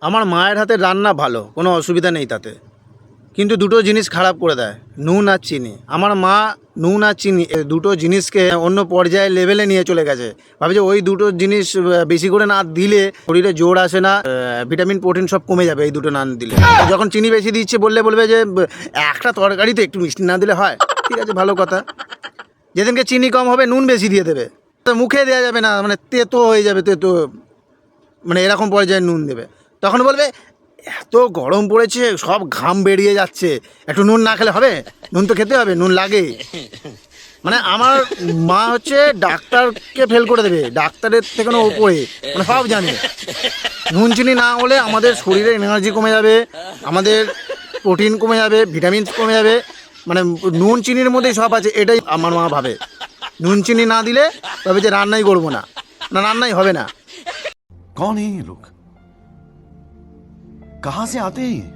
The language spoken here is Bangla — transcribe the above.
আমার মায়ের হাতের রান্না ভালো, কোনো অসুবিধা নেই তাতে, কিন্তু দুটো জিনিস খারাপ করে দেয়, নুন আর চিনি। আমার মা নুন আর চিনি দুটো জিনিসকে অন্য পর্যায়ে লেভেলে নিয়ে চলে গেছে। ভাবে যে ওই দুটো জিনিস বেশি করে না দিলে শরীরে জোর আসে না, ভিটামিন প্রোটিন সব কমে যাবে এই দুটো না দিলে। যখন চিনি বেশি দিচ্ছে বলবে যে একটা তরকারিতে একটু মিষ্টি না দিলে হয়। ঠিক আছে, ভালো কথা। যেদিনকে চিনি কম হবে নুন বেশি দিয়ে দেবে, তো মুখে দেওয়া যাবে না, মানে তেতো হয়ে যাবে, তেতো মানে এরকম পর্যায়ে নুন দেবে। তখন বলবে এত গরম পড়েছে, সব ঘাম বেরিয়ে যাচ্ছে, একটু নুন না খেলে হবে? নুন তো খেতে হবে, নুন লাগে। মানে আমার মা হচ্ছে ডাক্তারকে ফেল করে দেবে, ডাক্তারের থেকে ওপরে, মানে সব জানে। নুন চিনি না হলে আমাদের শরীরে এনার্জি কমে যাবে, আমাদের প্রোটিন কমে যাবে, ভিটামিন কমে যাবে। মানে নুন চিনির মধ্যেই সব আছে, এটাই আমার মা ভাবে। নুন চিনি না দিলে ভাবে যে রান্নাই করবো না, না রান্নাই হবে না। कौन है ये लोग? कहां से आते हैं?